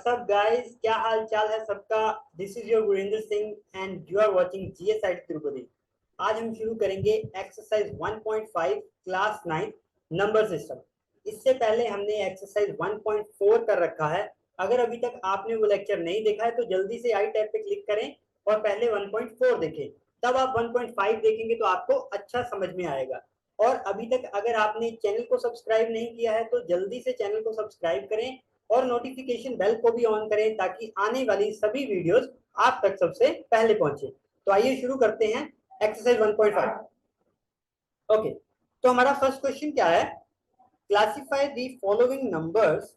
WhatsApp guys, क्या हाल चाल है सबका। This is your Gurinder Singh and you are watching GS IT Tirupati. आज हम शुरू करेंगे एक्सरसाइज 1.5 क्लास 9 नंबर सिस्टम। इससे पहले हमने एक्सरसाइज 1.4 कर रखा है। अगर अभी तक आपने वो लेक्चर नहीं देखा है तो जल्दी से आई टैब पे क्लिक करें और पहले 1.4 देखें, तब आप 1.5 देखेंगे तो आपको अच्छा समझ में आएगा। और अभी तक अगर आपने चैनल को सब्सक्राइब नहीं किया है तो जल्दी से चैनल को सब्सक्राइब करें और नोटिफिकेशन बेल को भी ऑन करें ताकि आने वाली सभी वीडियोस आप तक सबसे पहले पहुंचे। तो आइए शुरू करते हैं एक्सरसाइज 1.5। ओके, तो हमारा फर्स्ट क्वेश्चन क्या है, classify the following numbers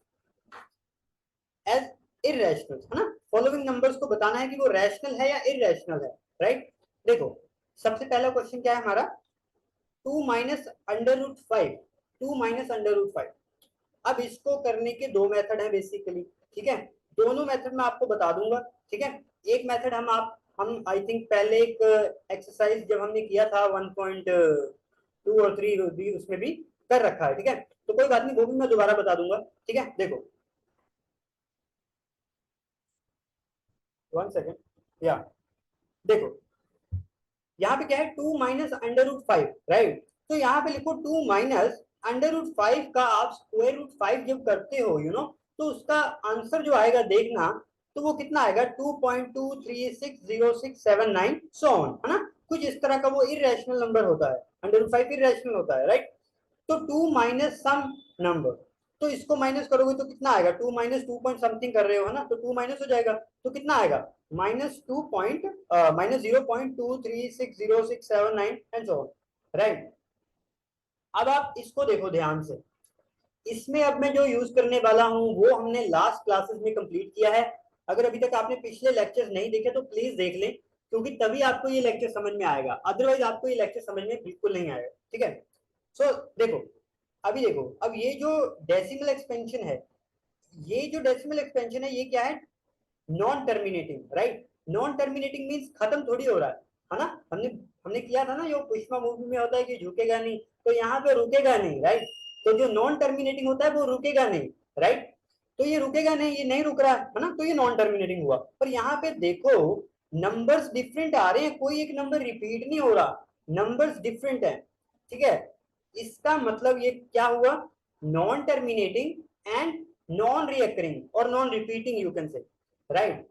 as irrational, है ना। फॉलोइंग नंबर्स को बताना है कि वो रैशनल है या इररेशनल है, राइट। देखो सबसे पहला क्वेश्चन क्या है हमारा, 2 minus under root 5, 2 minus under root 5। अब इसको करने के दो मेथड हैं बेसिकली, ठीक है। दोनों मेथड मैं आपको बता दूंगा, ठीक है। एक मेथड हम आई थिंक पहले एक एक्सरसाइज जब हमने किया था 1.2 और 3 भी उसमें भी कर रखा है, ठीक है। तो कोई बात नहीं, वो भी मैं दोबारा बता दूंगा, ठीक है। देखो 1 सेकेंड, या देखो यहाँ पे क्या है, 2 माइनस अंडर रूट 5, राइट। तो यहाँ पे लिखो 2 माइनस अंडर रूट 5 का आप स्क्वायर रूट 5 जब करते हो तो उसका आंसर जो आएगा देखना, तो वो कितना आएगा 2.2360679 सो ऑन, है ना। कुछ इस तरह का वो इररेशनल नंबर होता है, अंडर रूट 5 इररेशनल होता है, राइट। तो 2 माइनस सम नंबर, तो इसको माइनस करोगे तो कितना आएगा, 2 माइनस 2 पॉइंट समथिंग कर रहे हो, है ना, तो 2 माइनस हो जाएगा तो कितना आएगा minus 0.236069 and so on, right. अब आप इसको देखो ध्यान से, इसमें अब मैं जो यूज करने वाला हूं वो हमने लास्ट क्लासेस में कंप्लीट किया है। अगर अभी तक आपने पिछले लेक्चर्स नहीं देखे तो प्लीज देख लें, क्योंकि तभी आपको ये लेक्चर समझ में आएगा, अदरवाइज आपको ये लेक्चर समझ में बिल्कुल नहीं आएगा, ठीक है। सो देखो, अभी देखो, अब ये जो डेसिमल एक्सपेंशन है, ये जो डेसिमल एक्सपेंशन है ये क्या है, non terminating, right. Non terminating means खत्म थोड़ी हो रहा है ना। हमने हमने किया था ना, जो पुष्पा मूवी में होता है कि झुकेगा नहीं, तो यहाँ पे रुकेगा नहीं, राइट। तो जो नॉन टर्मिनेटिंग होता है वो रुकेगा नहीं, राइट। तो ये रुकेगा नहीं, ये नहीं रुक रहा है ना, तो ये नॉन टर्मिनेटिंग हुआ। पर यहाँ पे देखो नंबर्स डिफरेंट आ रहे हैं, कोई एक नंबर रिपीट नहीं हो रहा, नंबर्स डिफरेंट है, ठीक है। इसका मतलब ये क्या हुआ, non terminating and non recurring और non repeating you can say, right.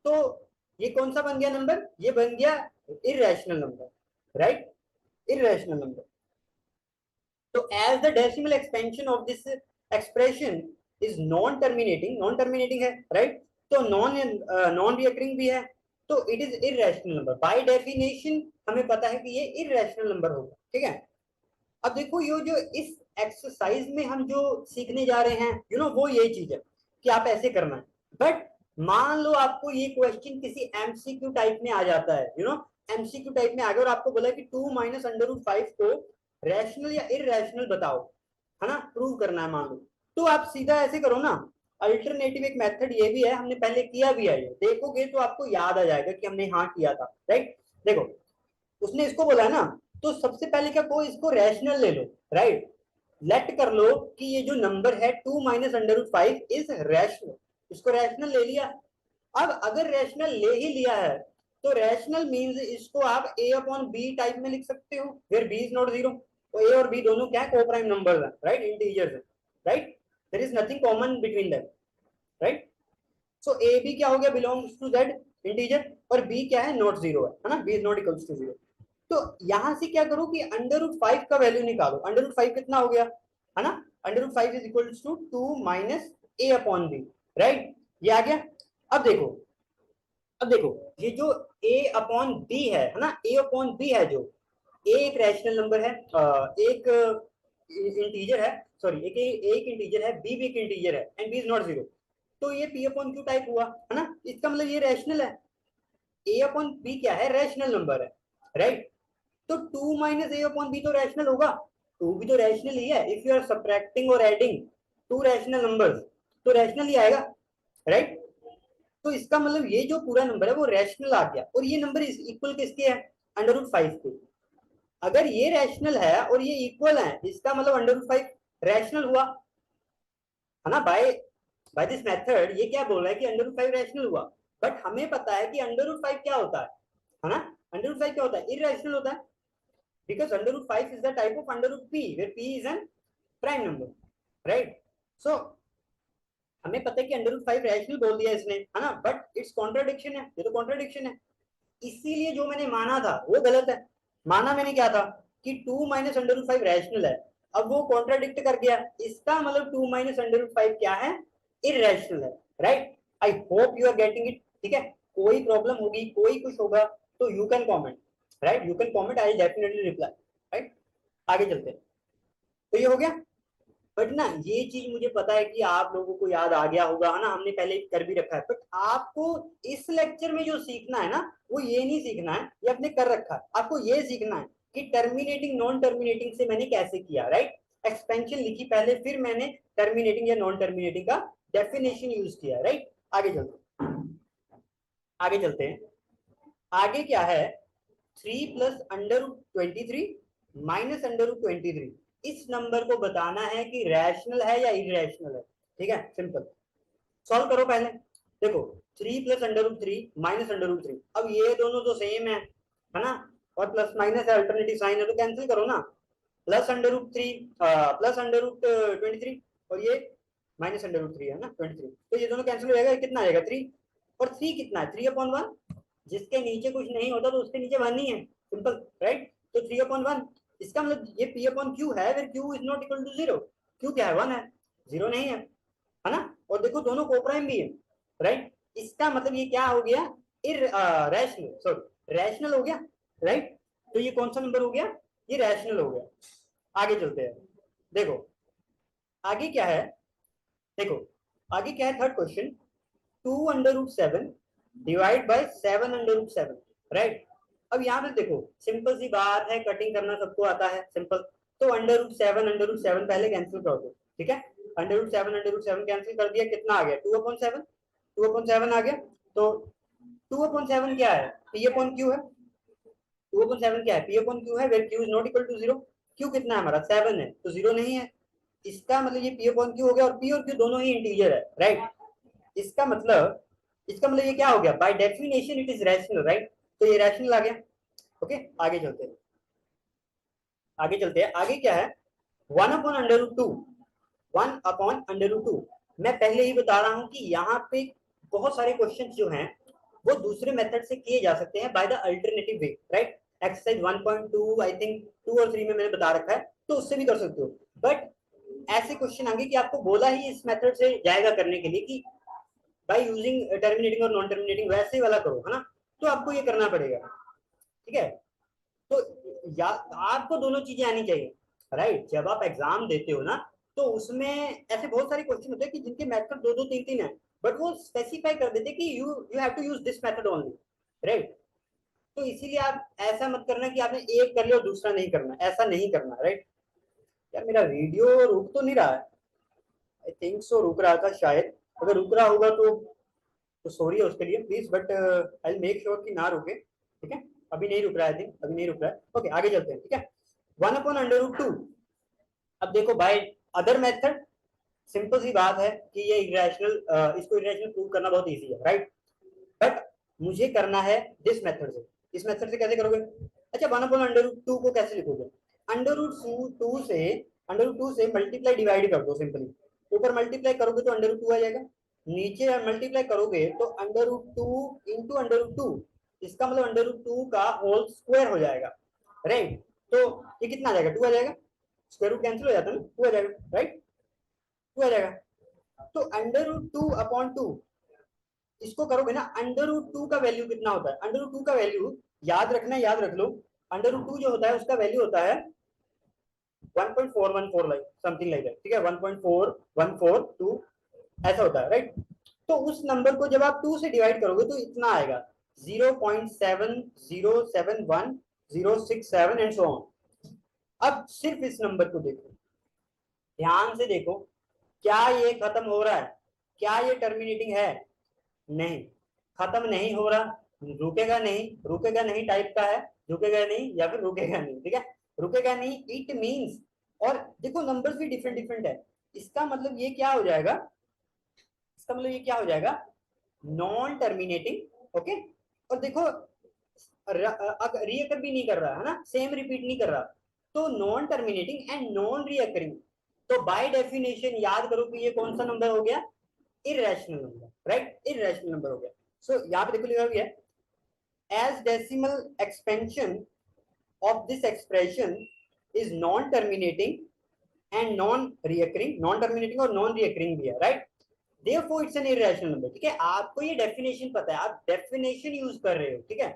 तो ये कौन सा बन गया नंबर, ये बन गया irrational number, right, irrational number. तो as the decimal expansion of this expression is non terminating, non terminating है, राइट। तो नॉन रिकरिंग भी है, तो it is irrational number by definition. हमें पता है कि ये इररेशनल नंबर होगा, ठीक है। अब देखो ये जो इस एक्सरसाइज में हम जो सीखने जा रहे हैं वो ये चीज है कि आप ऐसे करना है। बट मान लो आपको ये क्वेश्चन किसी एमसीक्यू टाइप में आ जाता है, एमसीक्यू टाइप में आ गया और आपको बोला कि 2 माइनस अंडर रूट 5 को रैशनल या इररेशनल बताओ, है ना, प्रूव करना है मान लो। तो आप सीधा ऐसे करो ना, अल्टरनेटिव एक मेथड ये भी है, हमने पहले किया भी है, ये देखोगे तो आपको याद आ जाएगा कि हमने हाँ किया था, राइट। देखो उसने इसको बोला है ना, तो सबसे पहले क्या को इसको रैशनल ले लो, राइट। लेट कर लो कि ये जो नंबर है 2 minus under root 5 is rational, इसको रैशनल ले लिया। अब अगर रैशनल ले ही लिया है तो रैशनल मींस इसको आप a अपॉन बी टाइप में लिख सकते हो, where b is not zero. तो a और b दोनों क्या को प्राइम नंबर्स हैं, राइट, इंटीजर्स हैं, right, there is nothing common between them, right. So a b क्या हो गया, बिलोंग्स टू z इंटीजर, और b क्या है, नॉट जीरो है ना, b is not equals to zero. तो यहां से क्या करो कि अंडर रूट 5 का वैल्यू निकालो, अंडर रूट 5 कितना हो गया, है ना, under root 5 is equal to 2 minus a upon b, right, ये आ गया। अब देखो, अब देखो ये जो a अपॉन b है ना, a अपॉन b है, जो a एक रैशनल नंबर है, एक इंटीजर है, सॉरी एक इंटीजर है, b भी एक इंटीजर है and b is not zero. तो ये p अपॉन q टाइप हुआ, है ना, इसका मतलब ये रैशनल है, a अपॉन b क्या है, रैशनल नंबर है, राइट। तो 2 माइनस a अपॉन b तो रैशनल होगा, 2 भी तो रैशनल ही है, इफ यू आर सब्ट्रैक्टिंग और एडिंग टू रैशनल नंबर्स तो रैशनल ही आएगा, राइट। तो इसका मतलब ये जो पूरा नंबर है वो रैशनल आ गया, और ये नंबर इक्वल किसके है, अंडर रूट 5 के। अगर ये रैशनल है और ये इक्वल है, इसका मतलब अंडर रूट 5 रैशनल हुआ, है ना, बाय बाय दिस मेथड ये क्या बोल रहा है कि अंडर रूट 5 रैशनल हुआ, बट हमें पता है कि अंडर रूट 5 क्या होता है ना, अंडर रूट 5 क्या होता है, इररेशनल होता है, because under root 5 is the type of under root p where p is an prime number, right? So हमें पता है कि अंडर रूट 5 रैशनल बोल दिया इसने, है ना, बट इट्स कॉन्ट्राडिक्शन है, ये तो कॉन्ट्राडिक्शन है, इसीलिए जो मैंने माना था वो गलत है। माना मैंने क्या था कि 2 माइनस अंडर रूट 5 रैशनल है, अब वो कॉन्ट्राडिक्ट कर गया, इसका मतलब 2 माइनस अंडर रूट 5 क्या है, इररेशनल है, right? I hope you are getting it, ठीक है? कोई प्रॉब्लम होगी, कोई कुछ होगा तो you can comment, right? You can comment, I definitely reply, right? आगे चलते हैं। तो ये हो गया, बट ना ये चीज मुझे पता है कि आप लोगों को याद आ गया होगा, है ना, हमने पहले कर भी रखा है, बट आपको इस लेक्चर में जो सीखना है ना वो ये नहीं सीखना है, ये आपने कर रखा है, आपको ये सीखना है कि टर्मिनेटिंग नॉन टर्मिनेटिंग से मैंने कैसे किया, राइट? एक्सपेंशन लिखी पहले, फिर मैंने टर्मिनेटिंग या नॉन टर्मिनेटिंग का डेफिनेशन यूज किया, राइट? आगे चलते आगे चलते हैं। आगे क्या है, 3 plus under root 23 minus under root 23, इस नंबर को बताना है कि रैशनल है या इरेशनल है, ठीक है? सिंपल, सॉल्व करो पहले, देखो 3 plus under root 3 minus under root 3, अब ये दोनों तो सेम है ना, और प्लस माइनस है, अल्टरनेटिव साइन है, तो कैंसिल करो ना, plus under root 3 plus under root 23 और ये माइनस अंडर रूट 3 है ना 23, तो ये दोनों कैंसिल हो जाएगा, कितना आएगा 3, और 3 कितना है 3/1, जिसके नीचे कुछ नहीं होता तो उसके नीचे 1 ही है, सिंपल, राइट? तो 3/1, इसका मतलब ये p अपॉन क्यू है, फिर q is not equal to 0, Q क्या है 1 है, 0 नहीं है ना? और देखो दोनों कोप्राइम भी है, राइट? इसका मतलब ये क्या हो गया, रैशनल, सॉरी रैशनल हो गया, राइट? तो ये कौन सा नंबर हो गया, ये रैशनल हो गया। आगे चलते हैं, देखो आगे क्या है, देखो आगे क्या है, third question, 2 under root 7 divide by 7 under root 7, right? अब यहाँ पे देखो सिंपल सी बात है, कटिंग करना सबको आता है, सिंपल, तो अंडर रूट 7 पहले कैंसिल कर दो, ठीक है? अंडर रूट 7 कैंसिल कर दिया, कितना आ गया 2/7, 2/7 आ गया, तो 2/7 क्या है, p अपॉन q है, 2/7 क्या है, p अपॉन q है, where q is not equal to 0, q कितना है हमारा 7 है, तो 0 नहीं है, इसका मतलब ये p अपॉन q हो गया, और p और q दोनों ही इंटीजर है, राइट? इसका मतलब ये क्या हो गया, by definition it is rational, right? तो ये रैशनल आ गया, ओके? आगे चलते हैं, आगे क्या है, 1/√2, 1/√2, मैं पहले ही बता रहा हूं कि यहाँ पे बहुत सारे क्वेश्चन जो हैं वो दूसरे मेथड से किए जा सकते हैं by the alternative way, right? Exercise 1.2 I think 2 और 3 में मैंने बता रखा है, तो उससे भी कर सकते हो, बट ऐसे क्वेश्चन आगे कि आपको बोला ही इस मेथड से जाएगा करने के लिए कि बाय यूजिंग टर्मिनेटिंग और नॉन टर्मिनेटिंग, वैसे वाला करो, है ना, तो आपको ये करना पड़ेगा, ठीक है? तो या आपको दोनों चीजें आनी चाहिए, राइट? जब आप एग्जाम देते हो ना तो उसमें ऐसे बहुत सारे क्वेश्चन होते हैं कि जिनके मेथड दो दो तीन तीन है, बट वो स्पेसिफाई कर देते कि you you have to use this method only, right? तो इसीलिए आप ऐसा मत करना कि आपने एक कर लिया और दूसरा नहीं करना, ऐसा नहीं करना, राइट? यार मेरा वीडियो रुक तो नहीं रहा है, आई थिंक सो रुक रहा था शायद, अगर रुक रहा होगा तो सॉरी है उसके लिए please, but I make sure कि ना रुके, ठीक है? अभी नहीं रुक रहा है, अभी नहीं रुक रहा है, ओके? आगे चलते हैं, ठीक है? 1/√2, अब देखो बाय अदर मेथड सिंपल सी बात है कि ये इरेशनल, इसको इरेशनल प्रूव करना बहुत इजी है, राइट? बट मुझे करना है दिस मेथड से, इस मेथड से कैसे करोगे, अच्छा 1/√2 को कैसे लिखोगे, अंडर रूट टू से मल्टीप्लाई डिवाइड कर दो सिंपली, ऊपर मल्टीप्लाई करोगे तो अंडर रूट 2 आ जाएगा, नीचे मल्टीप्लाई करोगे तो under root 2 into under root 2, इसका मतलब अंडर रूट 2 का होल स्क्वायर हो जाएगा, राइट? तो ये कितना आ जाएगा 2 आ जाएगा, स्क्वायर रूट कैंसिल हो जाता है ना, 2 आ जाएगा, राइट? 2 आ जाएगा, तो अंडर रूट 2/2 इसको करोगे ना, अंडर रूट 2 का वैल्यू कितना होता है, अंडर रूट 2 का वैल्यू याद रखना, याद रख लो, अंडर रूट 2 जो होता है उसका वैल्यू होता है 1.414 लाइक समथिंग लाइक दैट, ठीक है? 1.4142 ऐसा होता है, राइट? तो उस नंबर को जब आप 2 से डिवाइड करोगे तो इतना आएगा 0.7071 एंड सो ऑन। अब सिर्फ इस नंबर को देखो, ध्यान से देखो, क्या ये खत्म हो रहा है, क्या ये टर्मिनेटिंग है, नहीं, खत्म नहीं हो रहा, रुकेगा नहीं, रुकेगा नहीं टाइप का है, रुकेगा नहीं या फिर रुकेगा नहीं, ठीक है? रुकेगा नहीं इट मींस, और देखो नंबर्स भी डिफरेंट डिफरेंट है, इसका मतलब ये क्या हो जाएगा, इसका मतलब ये क्या हो जाएगा, नॉन टर्मिनेटिंग। ओके, और देखो रीअकर भी नहीं कर रहा है ना, सेम रिपीट नहीं कर रहा, तो non terminating and non recurring. तो बाय डेफिनेशन याद करो कि ये कौन सा नंबर हो गया, irrational number, right, irrational number हो गया। सो यहाँ पे देखो लिखा हुआ है, as decimal expansion of this expression is non-terminating and non-reoccurring, non-terminating और non-reoccurring भी है, right? Therefore it's an irrational number। ठीक है, आपको ये डेफिनेशन पता है, आप डेफिनेशन यूज कर रहे हो, ठीक है।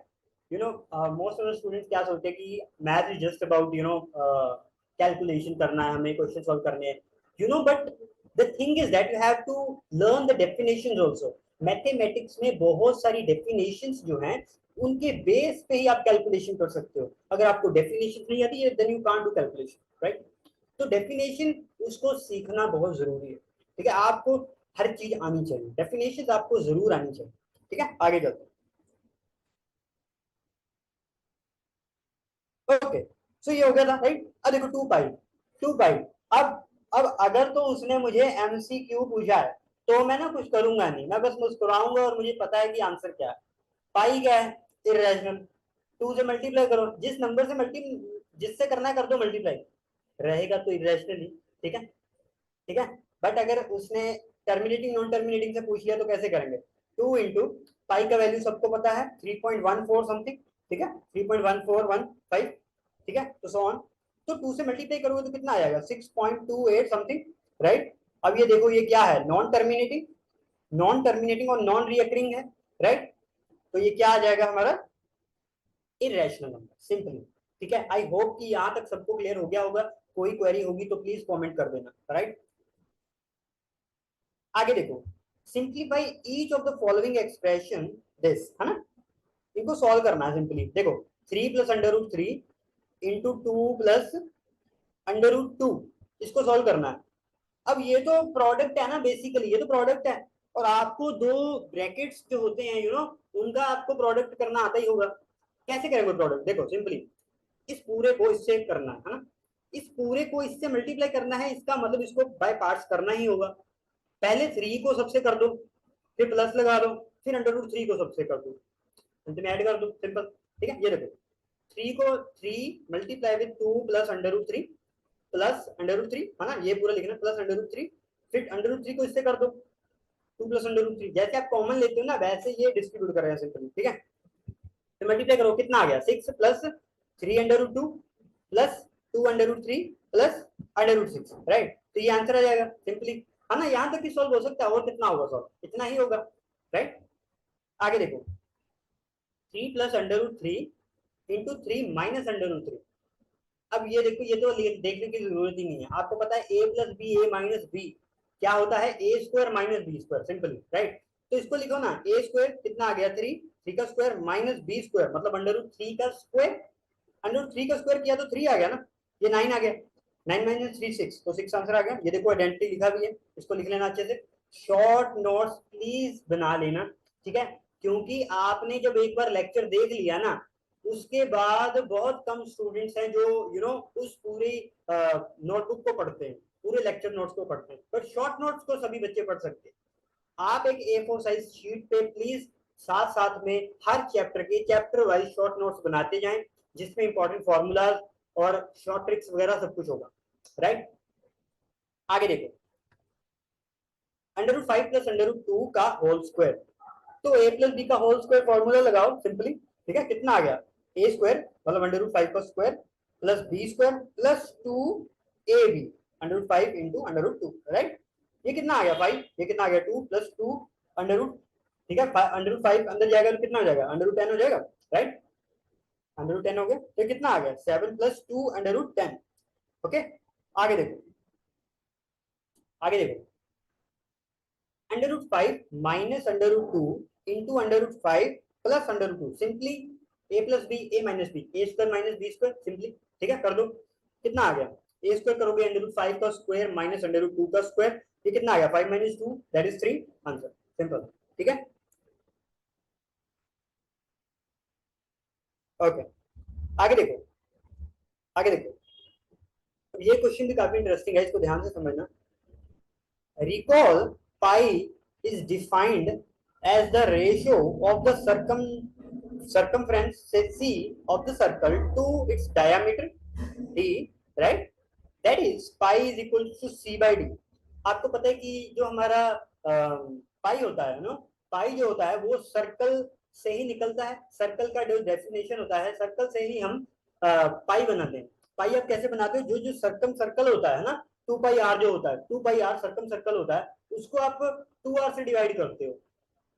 You know most of the students क्या सोचते हैं कि math is just about you know calculation करना है, हमें क्वेश्चन सॉल्व करने हैं, you know, but the thing is that you have to learn the definitions also. Mathematics में बहुत सारी डेफिनेशंस जो हैं उनके बेस पे ही आप कैलकुलेशन कर सकते हो। अगर आपको डेफिनेशन नहीं आती है then you can't do calculation, right. तो डेफिनेशन उसको सीखना बहुत जरूरी है, ठीक है। आपको हर चीज आनी चाहिए, डेफिनेशन आपको जरूर आनी चाहिए, ठीक है। आगे चलते हैं। ओके, सो ये हो गया था, राइट। अब देखो 2 पाई, 2 पाई। अब अगर तो उसने मुझे एमसीक्यू पूछा है तो मैं ना कुछ करूंगा नहीं, मैं बस मुस्कुराऊंगा और मुझे पता है कि आंसर क्या है। पाई क्या है, इरेशनल। 2 से मल्टीप्लाई करो, जिस नंबर से मल्टी जिससे करना है कर दो मल्टीप्लाई, रहेगा तो इरेशनल ही, ठीक है, ठीक है। बट अगर उसने टर्मिनेटिंग नॉन टर्मिनेटिंग से पूछ लिया तो कैसे करेंगे, 2 इंटू पाई का वैल्यू सबको पता है 3.14 समथिंग, ठीक है, 3.1415, ठीक है, तो सो ऑन। तो 2 से मल्टीप्लाई करोगे तो कितना आ जाएगा, 6.28 समथिंग, राइट। अब ये देखो ये क्या है, नॉन टर्मिनेटिंग, नॉन टर्मिनेटिंग और नॉन रियकरिंग है, राइट। तो ये क्या आ जाएगा हमारा, इरेशनल नंबर, सिंपली, ठीक है। आई होप कि यहां तक सबको क्लियर हो गया होगा। कोई क्वेरी होगी तो प्लीज कमेंट कर देना, राइट। आगे देखो, simplify each of the following expression this, है ना, इनको सॉल्व करना है सिंपली। देखो 3 + √3 इंटू 2 + √2, इसको सॉल्व करना है। अब ये तो प्रोडक्ट है ना, बेसिकली ये तो प्रोडक्ट है, और आपको दो ब्रैकेट्स जो होते हैं यू नो उनका आपको प्रोडक्ट करना आता ही होगा। कैसे करेंगे प्रोडक्ट, देखो सिंपली इस पूरे को इससे करना है ना, इस पूरे को इससे मल्टीप्लाई करना है, इसका मतलब इसको बाय पार्ट्स करना ही होगा। पहले 3 को सबसे कर दो, फिर प्लस लगा दो, फिर √3 को सबसे कर दो, अंत में ऐड कर दो, सिंपल, ठीक है। ये देखो 3 को 3 मल्टीप्लाई विद 2 + √3 प्लस √3, है ना, ये पूरा लिखना प्लस √3, फिर √3 को इससे कर दो 2 + √3, जैसे आप कॉमन लेते हो ना वैसे ये डिस्ट्रीब्यूट कर रहे हैं सिंपली, ठीक है। तो मल्टीप्लाई करो, कितना आ गया, 6 + 3 √2 प्लस 2 √3 प्लस √6, राइट। तो ये आंसर आ जाएगा सिंपली, है ना। यहाँ तक ही सॉल्व हो सकता है, और कितना होगा सॉल्व, इतना ही होगा, राइट। आगे देखो 3 + √3 इंटू 3 - √3। अब ये देखो ये तो देखने की जरूरत ही नहीं है, आपको पता है a + b क्या होता है, a² - b², सिंपली, राइट। तो इसको लिखो ना, a² कितना आ गया 3, 3 का स्क्वायर माइनस b² मतलब √3 का स्क्वायर, √3 का स्क्वायर किया तो 3 आ गया ना, ये 9 आ गया, 9 - 3 6, तो 6 आंसर आ गया। ये देखो आइडेंटिटी लिखा भी है, इसको लिख लेना अच्छे से। शॉर्ट नोट्स प्लीज बना लेना, ठीक है, क्योंकि आपने जब एक बार लेक्चर देख लिया ना उसके बाद बहुत कम स्टूडेंट्स हैं जो यू नो उस पूरी नोटबुक को पढ़ते हैं, पूरे लेक्चर नोट्स को पढ़ते हैं, बट शॉर्ट नोट्स को सभी बच्चे पढ़ सकते हैं। आप एक A4 साइज शीट पे प्लीज साथ साथ में हर चैप्टर के चैप्टर वाइज शॉर्ट नोट्स बनाते जाएं, जिसमें इंपॉर्टेंट फॉर्मूलाज और शॉर्ट ट्रिक्स वगैरह सब कुछ होगा, राइट। आगे देखो √5 + √2 का होल स्क्वायर, तो a + b का होल स्क्वायर फॉर्मूला लगाओ सिंपली, ठीक है, कितना आ गया, a² मतलब √5 का square plus b² plus 2ab √5 × √2, right. ये कितना आ गया 5, ये कितना आ गया 2 + 2 √, ठीक है, √5 अंदर जाएगा तो कितना हो जाएगा, √10 हो जाएगा, राइट। √10 हो गया तो कितना आ गया 7 + 2 √10, ओके। आगे देखो, आगे देखो √5 - √2 into √5 plus √2, simply a + b a - b a² - b², simply, ठीक है, कर दो, कितना आ गया, a² करोगे √5 का स्क्वायर माइनस √2 का स्क्वायर, ये कितना आ गया 5 - 2 दैट इज 3, आंसर, सिंपल, ठीक है। ओके, आगे देखो, आगे देखो, ये क्वेश्चन भी काफी इंटरेस्टिंग है, इसको ध्यान से समझना। Recall pi is defined as the ratio of the circumference say C of the circle to its diameter D, right? That is pi is equal to C by D. आपको पता है कि जो हमारा पाई होता है ना, पाई जो होता है वो सर्कल से ही निकलता है। सर्कल का जो डेफिनेशन होता है, सर्कल से ही हम पाई बनाते हैं। पाई आप कैसे बनाते हो? जो जो सर्कम सर्कल होता है ना, 2 पाई r जो होता है, 2 पाई r सर्कम सर्कल होता है, उसको आप 2r से डिवाइड करते हो,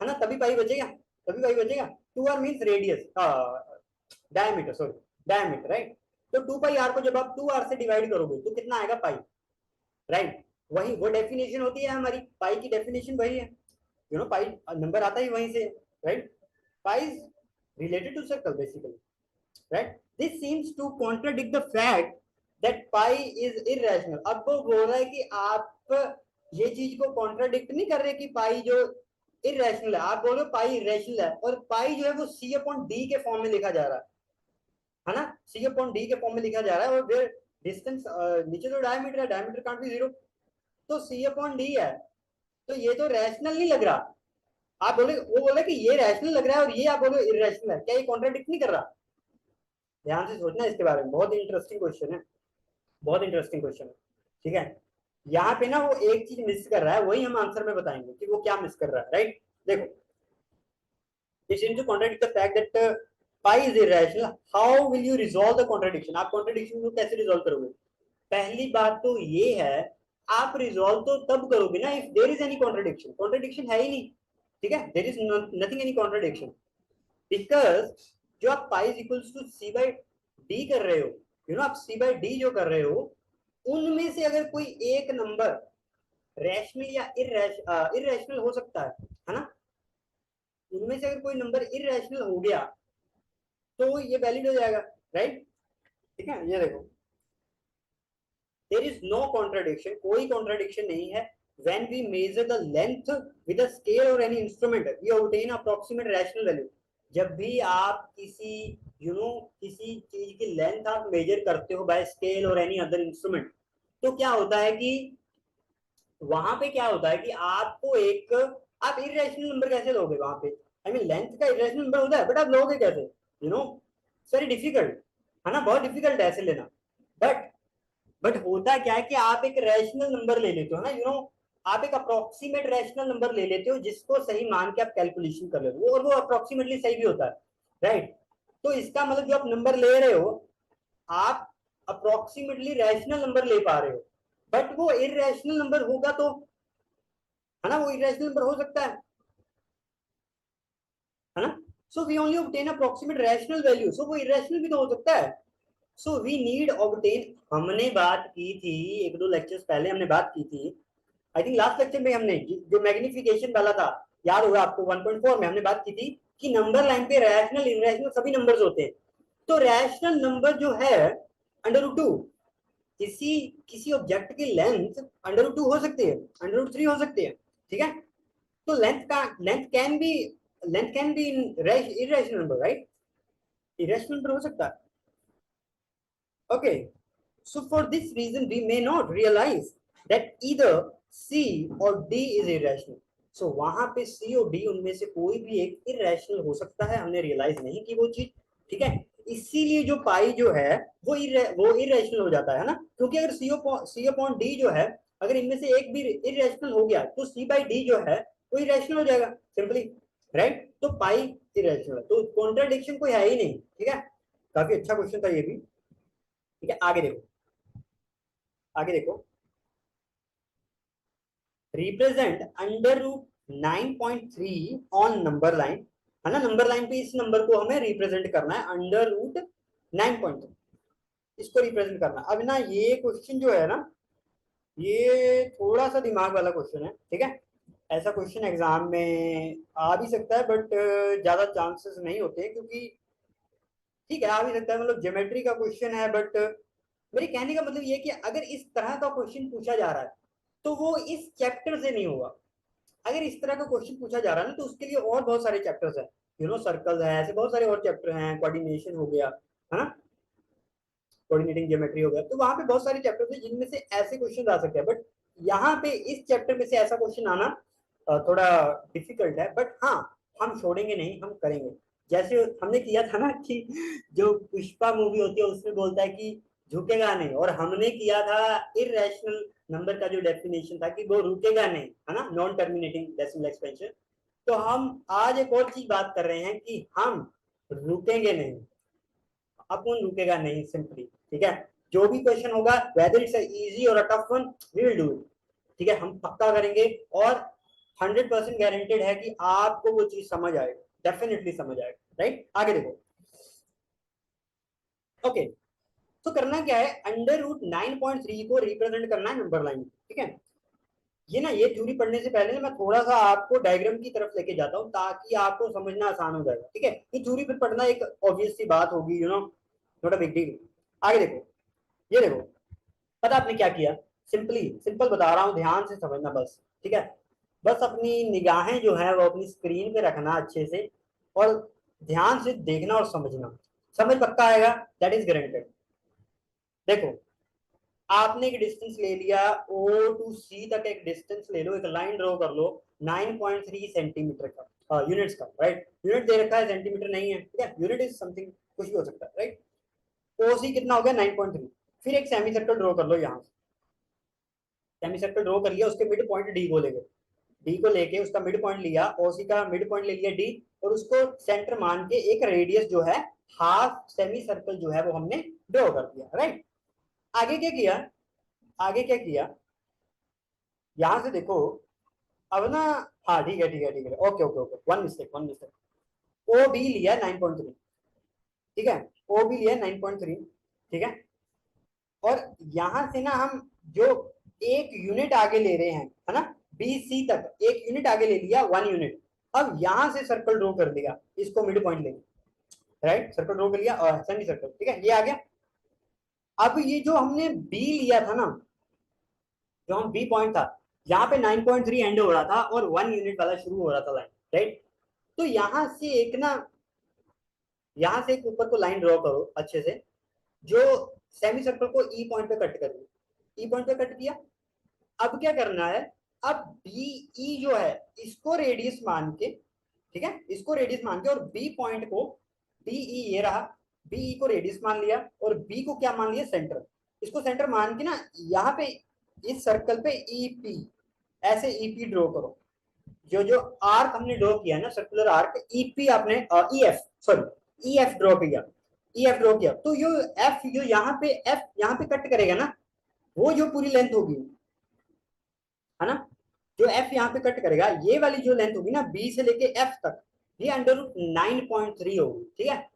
है ना, तभी पाई बचेगा। तभी पाई बचेगा। 2r means radius, diameter, sorry diameter, right. तो 2 पाई r को जब आप 2r से डिवाइड करोगे तो कितना आएगा? पाई, राइट। वही वो डेफिनेशन होती है हमारी, पाई की डेफिनेशन वही है, यू नो, पाई नंबर आता ही वहीं से, right. Pi is related to circle basically, right? This seems to contradict the fact that pi is irrational. अब वो बोल रहा है कि आप ये चीज को कॉन्ट्राडिक्ट नहीं कर रहे कि पाई जो इरेशनल है, आप बोल रहे हो पाई इरेशनल है, और पाई जो है वो c अपॉन डी के फॉर्म में लिखा जा रहा है ना, c अपॉन डी के फॉर्म में लिखा जा रहा है, और फिर डिस्टेंस नीचे तो डायमीटर है, डायमीटर कांट बी जीरो, तो c अपॉन डी है, तो ये तो रैशनल नहीं लग रहा। आप बोले, वो बोले कि ये रैशनल लग रहा है और ये आप बोलो इरेशनल है, क्या ये कॉन्ट्राडिक्ट नहीं कर रहा? ध्यान से सोचना इसके बारे में, बहुत इंटरेस्टिंग क्वेश्चन है, बहुत इंटरेस्टिंग क्वेश्चन है, ठीक है। यहाँ पे ना वो एक चीज मिस कर रहा है, वही हम आंसर में बताएंगे कि वो क्या मिस कर रहा है, राइट। देखो, it seems to contradict the fact that pi is irrational. How will you resolve the contradiction? आप contradiction को कैसे resolve करोगे? पहली बात तो ये है, आप resolve तो तब करोगे ना if there is any contradiction. Contradiction है ही नहीं, ठीक है, there is nothing any contradiction, because जो आप pi is equals to c by d कर रहे हो, यू नो, आप c by d जो कर रहे हो, उनमें से अगर कोई एक नंबर रैशनल या इरेशनल हो सकता है ना, उनमें से अगर कोई नंबर इरेशनल हो गया तो ये वैलिड हो जाएगा, राइट, ठीक है। ये देखो, देयर इज नो कॉन्ट्राडिक्शन, कोई कॉन्ट्राडिक्शन नहीं है। When we measure the length with a scale और any instrument we obtain approximate rational value. जब भी आप किसी किसी चीज की लेंथ आप मेजर करते हो बाय स्केल और एनी अदर इंस्ट्रूमेंट, तो क्या होता है कि वहां पे क्या होता है कि आपको एक, आप इरेशनल नंबर कैसे लोगे वहां पे? आई मीन लेंथ का इरेशनल नंबर होता है, बट आप लोगे कैसे? इट्स वेरी डिफिकल्ट, है ना, बहुत डिफिकल्ट है ऐसे लेना। बट होता क्या है कि आप एक रैशनल नंबर ले लेते हो ना, आप एक अप्रोक्सीमेट रैशनल नंबर ले लेते हो जिसको सही मान के आप कैलकुलेशन कर लेते हो, और वो अप्रोक्सीमेटली सही भी होता है, राइट। तो इसका मतलब जो आप नंबर ले रहे हो, आप अप्रोक्सीमेटली रैशनल नंबर ले पा रहे हो, बट वो इरेशनल नंबर होगा तो, है ना, वो इरेशनल नंबर हो सकता है ना। So we only obtain approximate rational value, so वो इरेशनल भी तो हो सकता है। सो वी नीड ऑब्टेन, हमने बात की थी एक दो लेक्चर्स पहले, हमने बात की थी, आई थिंक लास्ट लेक्चर में हमने जो मैग्निफिकेशन वाला था, याद होगा आपको, 1.4 में हमने बात की थी कि नंबर लाइन पे रैशनल इरेशनल सभी नंबर्स होते हैं। तो रैशनल नंबर जो है √2, किसी किसी ऑब्जेक्ट की लेंथ √2 हो सकती है, √3 हो सकती है, ठीक है। तो length can be irrational number, right, irrational number हो सकता है, okay. So for this reason, we may not realize that either C or D is irrational. So वहां पे C और D उनमें से कोई भी एक irrational हो सकता है, हमने रियलाइज नहीं की वो चीज, ठीक है। इसीलिए जो पाई जो है वो irrational हो जाता है ना, क्योंकि अगर C अपॉन D जो है, अगर इनमें से एक भी irrational हो गया तो C by D जो है वो irrational हो जाएगा सिंपली, राइट। तो पाई irrational है, तो कॉन्ट्राडिक्शन कोई है ही नहीं, ठीक है। काफी अच्छा क्वेश्चन था ये भी, ठीक है। आगे देखो, आगे देखो, रिप्रेजेंट √9.3 ऑन नंबर लाइन, है ना, नंबर लाइन पे इस नंबर को हमें रिप्रेजेंट करना है, √9.3 इसको रिप्रेजेंट करना। अब ना ये क्वेश्चन जो है ना, ये थोड़ा सा दिमाग वाला क्वेश्चन है, ठीक है। ऐसा क्वेश्चन एग्जाम में आ भी सकता है, बट ज्यादा चांसेस नहीं होते, क्योंकि ठीक है आ भी सकता है, मतलब ज्योमेट्री का क्वेश्चन है, बट मेरे कहने का मतलब ये है कि अगर इस तरह का क्वेश्चन पूछा जा रहा है तो वो इस चैप्टर से नहीं होगा। अगर इस तरह का क्वेश्चन पूछा जा रहा है ना, तो उसके लिए और बहुत सारे चैप्टर्स हैं, सर्कल है, ऐसे बहुत सारे और चैप्टर हैं, कोऑर्डिनेशन हो गया, है ना, कोऑर्डिनेटिंग ज्योमेट्री हो गया, तो वहां पे बहुत सारे चैप्टर्स हैं जिनमें से ऐसे क्वेश्चन आ सकते हैं, बट यहाँ पे इस चैप्टर में से ऐसा क्वेश्चन आना थोड़ा डिफिकल्ट है, बट हाँ हम छोड़ेंगे नहीं, हम करेंगे। जैसे हमने किया था ना कि जो पुष्पा मूवी होती है उसमें बोलता है कि झुकेगा नहीं, और हमने किया था इरेशनल नंबर का जो डेफिनेशन था कि वो रुकेगा नहीं, है ना, नॉन टर्मिनेटिंग डेसिमल एक्सपेंशन। तो हम आज एक और चीज बात कर रहे हैं कि हम रुकेंगे नहीं, अपन रुकेगा नहीं सिंपली। ठीक है, जो भी क्वेश्चन होगा वेदर इट्स इजी और a tough one, we will do it. ठीक है, हम पक्का करेंगे, और 100% गारंटेड है कि आपको वो चीज समझ आएगा, डेफिनेटली समझ आएगा। राइट, आगे देखो। ओके, तो करना क्या है, अंडर रूट 9.3 को रिप्रेजेंट करना है नंबर लाइन। ठीक है, ये ना, ये थ्योरी पढ़ने से पहले ना मैं थोड़ा सा आपको डायग्राम की तरफ लेके जाता हूँ ताकि आपको समझना आसान हो जाएगा। ठीक है, ये थ्योरी फिर पढ़ना एक ऑब्वियस सी बात होगी, you know, not a big deal. आगे देखो, ये देखो, पता आपने क्या किया, सिंपल बता रहा हूँ, ध्यान से समझना बस। ठीक है, बस अपनी निगाहें जो है वो अपनी स्क्रीन पे रखना अच्छे से, और ध्यान से देखना और समझना, समझ पक्का आएगा, दैट इज गारंटेड। देखो, आपने एक डिस्टेंस ले लिया, ओ टू सी तक एक डिस्टेंस ले लो, एक लाइन ड्रॉ कर लो 9.3 सेंटीमीटर का, यूनिट्स का, राइट। यूनिट दे रखा है, सेंटीमीटर नहीं है। ठीक है, यूनिट इज समथिंग, कुछ भी हो सकता है, राइट। ओसी कितना हो गया, 9.3। फिर एक सेमी सर्कल ड्रॉ कर लो, यहाँ से सेमी सर्कल ड्रॉ कर लिया, उसके मिड पॉइंट डी को लेके, डी को लेके उसका मिड पॉइंट लिया, ओसी का मिड पॉइंट ले लिया डी, और उसको सेंटर मान के एक रेडियस जो है हाफ सेमी सर्कल जो है वो हमने ड्रॉ कर दिया, राइट। आगे क्या किया, आगे क्या किया, यहां से देखो, अब ना, हाँ ठीक है ठीक है ठीक है, okay okay okay, one mistake, O B लिया 9.3। ठीक है, ओ बी लिया 9.3। ठीक है, और यहां से ना हम जो एक यूनिट आगे ले रहे हैं, है ना, बी सी तक एक यूनिट आगे ले लिया, 1 यूनिट। अब यहां से सर्कल ड्रॉ कर दिया, इसको मिड पॉइंट लेके, राइट, सर्कल ड्रॉ कर लिया, और सेमी सर्कल। ठीक है, ये आ गया। अब ये जो हमने बी लिया था ना, जो हम बी पॉइंट था, यहाँ पे 9.3 एंड हो रहा था और 1 यूनिट वाला शुरू हो रहा था लाइन, राइट। तो यहां से एक ना, यहां से एक ऊपर को लाइन ड्रॉ करो अच्छे से, जो सेमी सर्कल को ई पॉइंट पे कट कर ई पॉइंट पे कट किया। अब क्या करना है, अब बी ई जो है इसको रेडियस मान के, ठीक है, इसको रेडियस मान के, और बी पॉइंट को, बी ई ये रहा, बी ई को रेडियस मान लिया, और बी को क्या मान लिया, सेंटर। इसको सेंटर मान के ना, यहाँ पे इस सर्कल पे ई पी, ऐसे ई पी ड्रॉ करो। जो जो आर्क हमने ड्रॉ किया ना, सर्कुलर आर्क, ई पी आपने, E F, sorry, E F draw किया, ई एफ ड्रॉ किया, तो यो एफ जो यहाँ पे, एफ यहाँ पे कट करेगा ना, वो जो पूरी लेंथ होगी, है ना, जो एफ यहाँ पे कट करेगा, ये वाली जो लेंथ होगी ना बी से लेके एफ तक, ये अंडर रूट 9.3 होगी। ठीक है,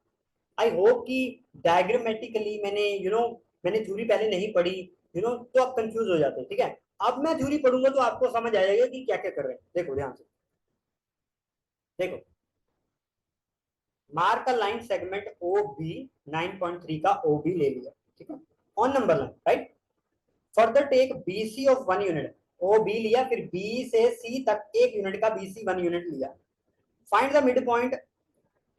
आई होप कि डायग्रामेटिकली मैंने, यू नो, मैंने थ्योरी पहले नहीं पढ़ी, यू नो, तो आप कंफ्यूज हो जाते हैं। ठीक है, अब मैं थ्योरी पढ़ूंगा तो आपको समझ आएगा कि क्या क्या कर रहे हैं। देखो ध्यान से, देखो, mark a line segment O B, 9.3 का ओ बी ले लिया। ठीक है, on number line, right. Further take B C of 1 unit, O B लिया, फिर बी से सी तक 1 यूनिट का, बी सी 1 यूनिट लिया। Find the mid point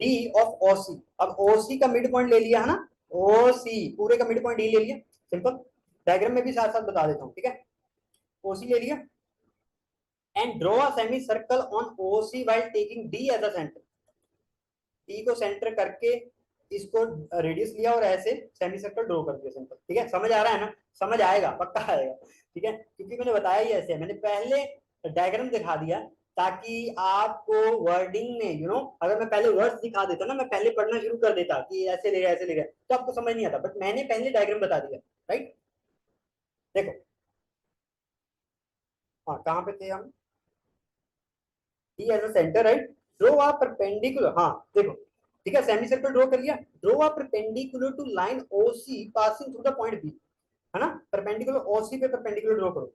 D of O C, अब ओ सी का मिड पॉइंट ले लिया, है ना, ओ सी पूरे का मिड पॉइंट डी ले लिया, सिंपल, डायग्राम में भी साथ साथ बता देता हूँ। ठीक है, ओ सी ले लिया, and draw a semi circle on O C while taking D as a centre, T को सेंटर करके इसको रेडियस लिया, और ऐसे सेमी सर्कल ड्रॉ कर दिया, सिंपल। ठीक है, समझ आ रहा है ना, समझ आएगा, पक्का आएगा। ठीक है, क्योंकि मैंने बताया ही ऐसे, मैंने पहले डायग्राम दिखा दिया ताकि आपको वर्डिंग में, यू नो, अगर मैं पहले वर्ड्स दिखा देता ना, मैं पहले पढ़ना शुरू कर देता कि ऐसे ले रहा है ऐसे ले रहा है, तो आपको समझ नहीं आता, बट मैंने पहले डायग्राम बता दिया, राइट। देखो, हाँ कहाँ पे थे हम, D as a centre, right. Draw a perpendicular, हाँ देखो, ठीक है, सेमी सर्कल ड्रॉ कर लिया, draw a perpendicular to line OC passing through the point B, है ना, परपेंडिकुलर ओसी पे परपेंडिकुलर ड्रॉ करो,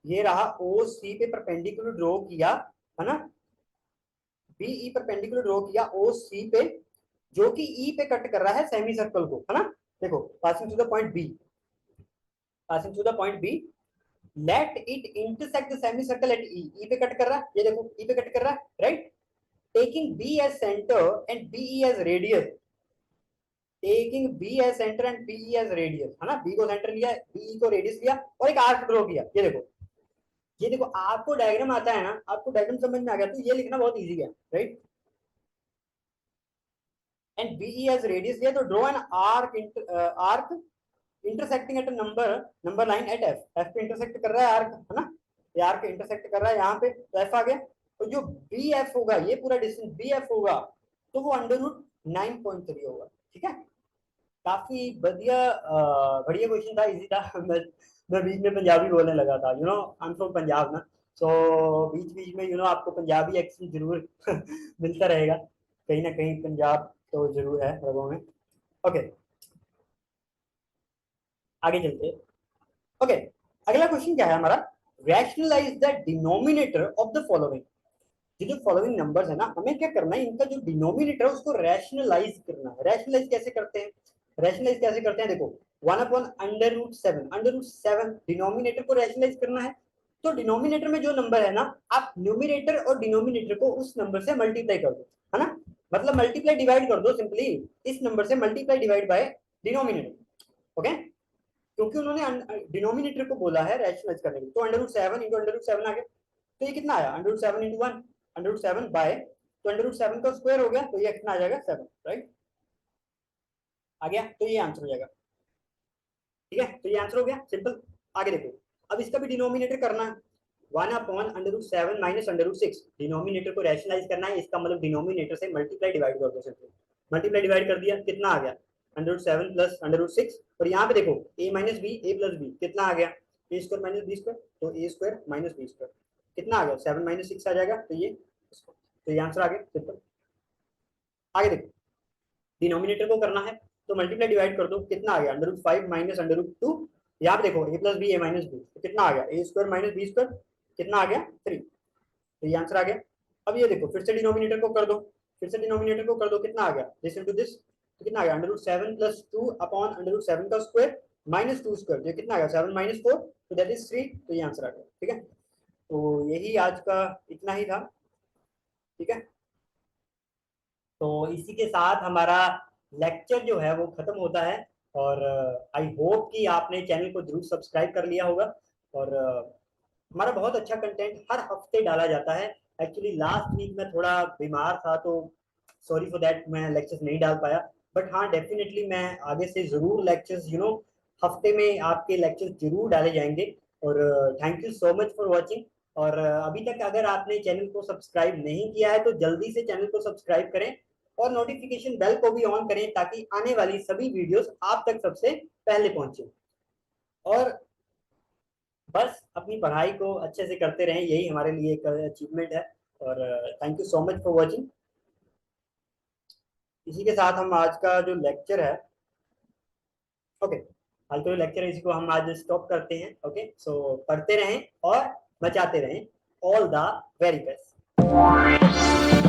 ये रहा ओसी पे परपेंडिकुलर ड्रॉ किया, है ना, बीई परपेंडिकुलर ड्रॉ किया ओसी पे, जो कि ई पे कट कर रहा है सेमी सर्कल को, है ना। देखो, passing to the point B, passing to the point B, let it intersect the semi circle at E, E पे कट कर रहा है, ये देखो ई पे कट कर रहा है, right. Taking B as centre and BE as radius, taking B as centre and BE as radius, है ना, बी को सेंटर लिया, बीई को रेडियस लिया, और एक आर्क ड्रॉ किया, ये देखो, ये देखो आपको डायग्राम आता है ना, आपको डायग्राम समझ में आ गया तो ये लिखना बहुत इजी है, right. And BE as radius दिया तो draw an arc intersecting at number line at F. F पे इंटरसेक्ट कर रहा है आर्क, है ना, ये आर्क इंटरसेक्ट कर रहा है यहाँ पे, तो एफ आ गया। तो जो बी एफ होगा, ये पूरा डिस्टेंस बी एफ होगा, तो वो अंडर रूट 9.3 होगा, ठीक है। काफी बढ़िया बढ़िया क्वेश्चन था, इजी था। मैं बीच में पंजाबी बोलने लगा था, you know I am from Punjab ना, सो बीच बीच में आपको पंजाबी एक्सेंट जरूर मिलता रहेगा, कहीं ना कहीं पंजाब तो जरूर है लोगों में। ओके, आगे चलते हैं। ओके, अगला क्वेश्चन क्या है हमारा, rationalise the denominator of the following. ये जो फॉलोइंग नंबर्स है ना, हमें क्या करना है, इनका जो डिनोमिनेटर है उसको रैशनलाइज करना है। रैशनलाइज कैसे करते हैं, रैशनलाइज कैसे करते हैं, देखो 1/√7, अंडर रूट 7 डिनोमिनेटर को रैशनलाइज करना है। तो डिनोमिनेटर में जो नंबर है ना, आप न्यूमिनेटर और डिनोमिनेटर को उस नंबर से मल्टीप्लाई कर दो, है ना, मतलब मल्टीप्लाई डिवाइड कर दो सिंपली, इस नंबर से multiply divide by denominator. Okay, क्योंकि उन्होंने डिनोमिनेटर को बोला है रैशनलाइज करने के लिए, तो under root 7 into under root 7 आ गया। तो ये कितना आया, under root 7 into 1, under root 7 by, तो अंडर रूट 7 का स्क्वायर हो गया, तो ये कितना आ जाएगा 7, राइट, आ गया, तो ये आंसर हो जाएगा, ठीक है। तो ये आंसर हो गया सिंपल। आगे देखो, अब इसका भी डिनोमिनेटर करना है, 1/√7 माइनस अंडर रूट 6, डिनोमिनेटर को रैशनलाइज करना है, इसका मतलब डिनोमिनेटर से मल्टीप्लाई डिवाइड कर दो सिंपल, मल्टीप्लाई डिवाइड कर दिया, कितना आ गया, under root 7 plus under root 6, और यहाँ पे देखो A minus B, A plus B, कितना आ गया, A square minus B square, तो A square minus B square, कितना आ गया, 7 - 6 आ जाएगा, तो ये आंसर आ गया सिंपल। आगे देखो, डिनोमिनेटर को करना है, तो मल्टीप्लाई डिवाइड कर दो, कितना आ गया, under root 5 minus under root 2, यहाँ पे देखो A plus B, A minus B, तो कितना आ गया, A square minus B square, कितना आ गया 3, तो ये आंसर आ गया। अब ये देखो फिर से डिनोमिनेटर को कर दो, फिर से डिनोमिनेटर को कर दो, कितना आ गया, दिस इनटू दिस, तो कितना आ गया, under root 7 plus 2 upon under root 7 का स्क्वायर माइनस 2 स्क्वायर, ये कितना आ गया, 7 - 4, तो दैट इज 3, तो ये आंसर आ गया, ठीक है। तो यही आज का इतना ही था, ठीक है। तो इसी के साथ हमारा लेक्चर जो है वो खत्म होता है, और आई होप कि आपने चैनल को जरूर सब्सक्राइब कर लिया होगा, और हमारा बहुत अच्छा कंटेंट हर हफ्ते डाला जाता है। एक्चुअली लास्ट वीक मैं थोड़ा बीमार था, तो सॉरी फॉर दैट, मैं लेक्चर्स नहीं डाल पाया, बट हाँ डेफिनेटली मैं आगे से ज़रूर लेक्चर्स हफ्ते में आपके लेक्चर्स जरूर डाले जाएंगे। और thank you so much for watching. और अभी तक अगर आपने चैनल को सब्सक्राइब नहीं किया है तो जल्दी से चैनल को सब्सक्राइब करें, और नोटिफिकेशन बेल को भी ऑन करें, ताकि आने वाली सभी वीडियोस आप तक सबसे पहले पहुंचे। और बस अपनी पढ़ाई को अच्छे से करते रहें, यही हमारे लिए एक अचीवमेंट है। और thank you so much for watching. इसी के साथ हम आज का जो लेक्चर है, ओके, आज का जो लेक्चर है इसी को हम आज स्टॉप करते हैं। ओके, सो पढ़ते रहें और बचाते रहें। All the very best.